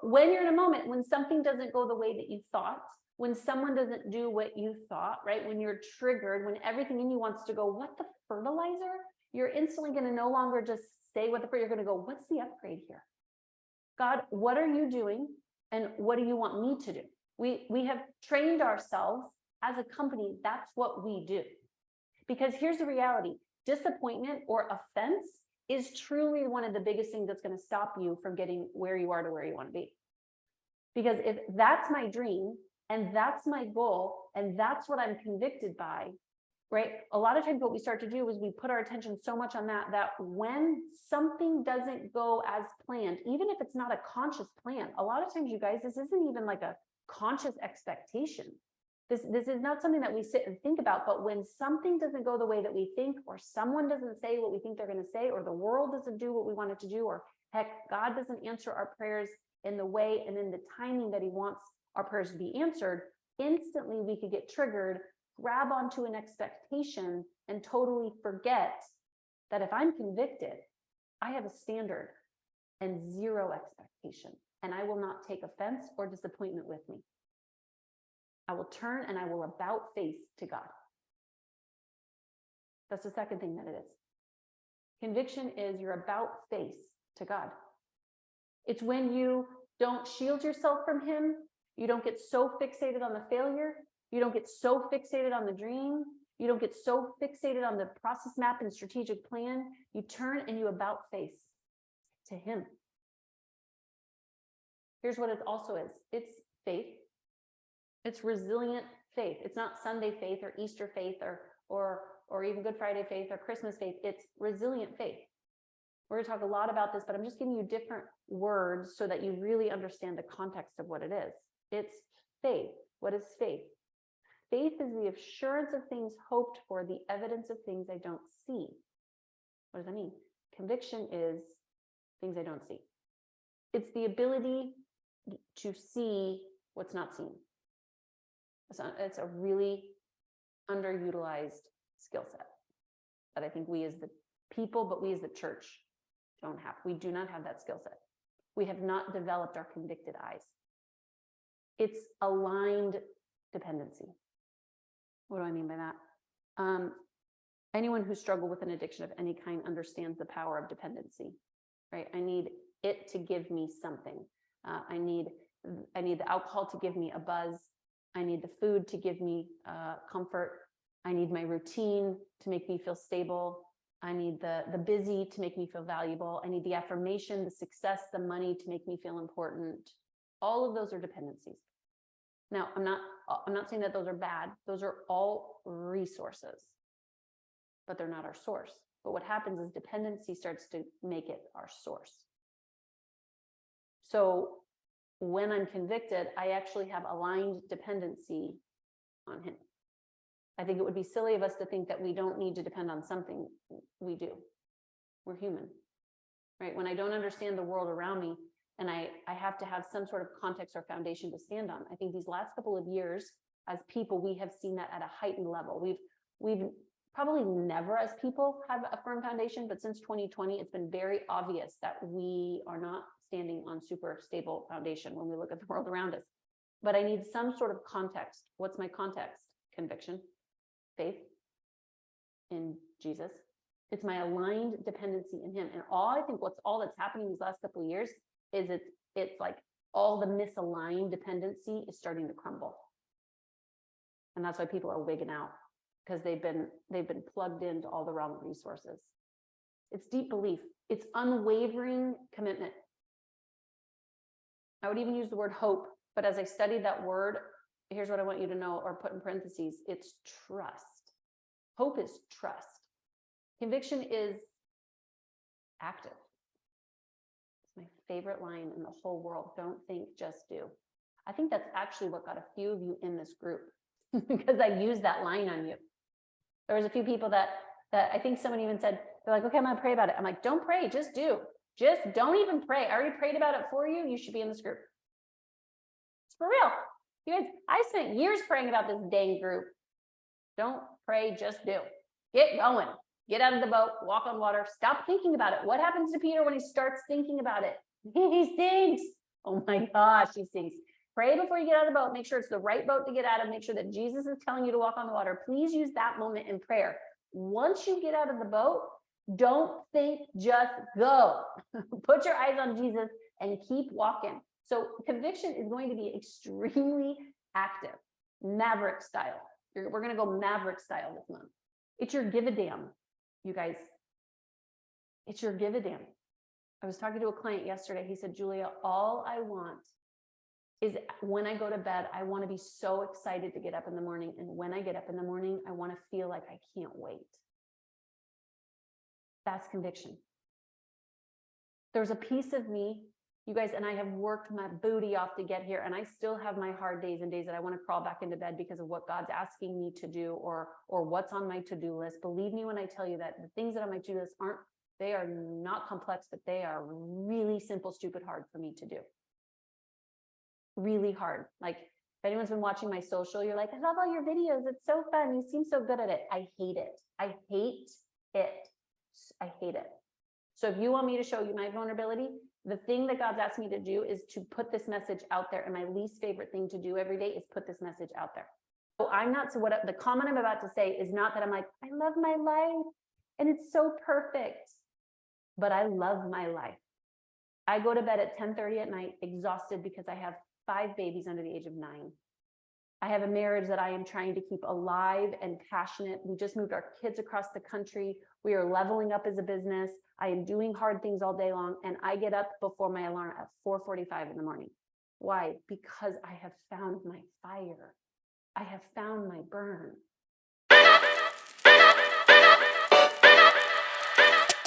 when you're in a moment, when something doesn't go the way that you thought, when someone doesn't do what you thought, right? When you're triggered, when everything in you wants to go, what the fertilizer? You're instantly going to no longer just say what you're going to go, what's the upgrade here? God, what are you doing? And what do you want me to do? We have trained ourselves as a company. That's what we do. Because here's the reality. Disappointment or offense is truly one of the biggest things that's going to stop you from getting where you are to where you want to be. Because if that's my dream and that's my goal and that's what I'm convicted by, right? A lot of times what we start to do is we put our attention so much on that when something doesn't go as planned, even if it's not a conscious plan, a lot of times, you guys, this isn't even like a conscious expectation. This is not something that we sit and think about, but when something doesn't go the way that we think, or someone doesn't say what we think they're going to say, or the world doesn't do what we want it to do, or heck, God doesn't answer our prayers in the way and in the timing that he wants our prayers to be answered, instantly we could get triggered, grab onto an expectation, and totally forget that if I'm convicted, I have a standard and zero expectation, and I will not take offense or disappointment with me. I will turn and I will about face to God. That's the second thing that it is. Conviction is your about face to God. It's when you don't shield yourself from him. You don't get so fixated on the failure. You don't get so fixated on the dream. You don't get so fixated on the process map and strategic plan. You turn and you about face to him. Here's what it also is. It's faith. It's resilient faith. It's not Sunday faith or Easter faith or even Good Friday faith or Christmas faith. It's resilient faith. We're going to talk a lot about this, but I'm just giving you different words so that you really understand the context of what it is. It's faith. What is faith? Faith is the assurance of things hoped for, the evidence of things I don't see. What does that mean? Conviction is things I don't see. It's the ability to see what's not seen. It's a really underutilized skill set that I think we as the people, but we as the church don't have. We do not have that skill set. We have not developed our convicted eyes. It's aligned dependency. What do I mean by that? Anyone who struggled with an addiction of any kind understands the power of dependency, right? I need it to give me something. I need the alcohol to give me a buzz. I need the food to give me comfort. I need my routine to make me feel stable. I need the busy to make me feel valuable. I need the affirmation, the success, the money to make me feel important. All of those are dependencies. Now, I'm not saying that those are bad. Those are all resources, but they're not our source. But what happens is dependency starts to make it our source. So when I'm convicted, I actually have aligned dependency on him. I think it would be silly of us to think that we don't need to depend on something. We do. We're human, right? When I don't understand the world around me and I have to have some sort of context or foundation to stand on. I think these last couple of years as people, we have seen that at a heightened level. We've probably never as people have a firm foundation, but since 2020, it's been very obvious that we are not standing on super stable foundation when we look at the world around us. But I need some sort of context. What's my context? Conviction, faith in Jesus. It's my aligned dependency in him. And all that's happening these last couple of years is it's like all the misaligned dependency is starting to crumble. And that's why people are wigging out, because they've been plugged into all the wrong resources. It's deep belief. It's unwavering commitment. I would even use the word hope, but as I studied that word, here's what I want you to know, or put in parentheses, it's trust. Hope is trust. Conviction is active. It's my favorite line in the whole world. Don't think, just do. I think that's actually what got a few of you in this group because I used that line on you. There was a few people that I think someone even said, they're like, okay, I'm gonna pray about it. I'm like, don't pray, just do. Just don't even pray. I already prayed about it for you. You should be in this group. It's for real. You guys, I spent years praying about this dang group. Don't pray, just do. Get going. Get out of the boat, walk on water, stop thinking about it. What happens to Peter when he starts thinking about it? He sinks. Oh my gosh, she sings. Pray before you get out of the boat. Make sure it's the right boat to get out of. Make sure that Jesus is telling you to walk on the water. Please use that moment in prayer. Once you get out of the boat, don't think, just go. Put your eyes on Jesus and keep walking. So conviction is going to be extremely active, maverick style. We're going to go maverick style this month. It's your give a damn, you guys. It's your give a damn. I was talking to a client yesterday. He said, Julia, all I want is when I go to bed, I want to be so excited to get up in the morning. And when I get up in the morning, I want to feel like I can't wait. That's conviction. There's a piece of me, you guys, and I have worked my booty off to get here. And I still have my hard days and days that I want to crawl back into bed because of what God's asking me to do or what's on my to-do list. Believe me when I tell you that the things that are on my to-do list they are not complex, but they are really simple, stupid, hard for me to do. Really hard. Like if anyone's been watching my social, you're like, I love all your videos. It's so fun. You seem so good at it. I hate it. I hate it. I hate it. So if you want me to show you my vulnerability, the thing that God's asked me to do is to put this message out there. And my least favorite thing to do every day is put this message out there. So what the comment I'm about to say is not that I'm like, I love my life and it's so perfect, but I love my life. I go to bed at 10:30 at night, exhausted because I have 5 babies under the age of 9. I have a marriage that I am trying to keep alive and passionate. We just moved our kids across the country. We are leveling up as a business. I am doing hard things all day long. And I get up before my alarm at 4:45 in the morning. Why? Because I have found my fire. I have found my burn.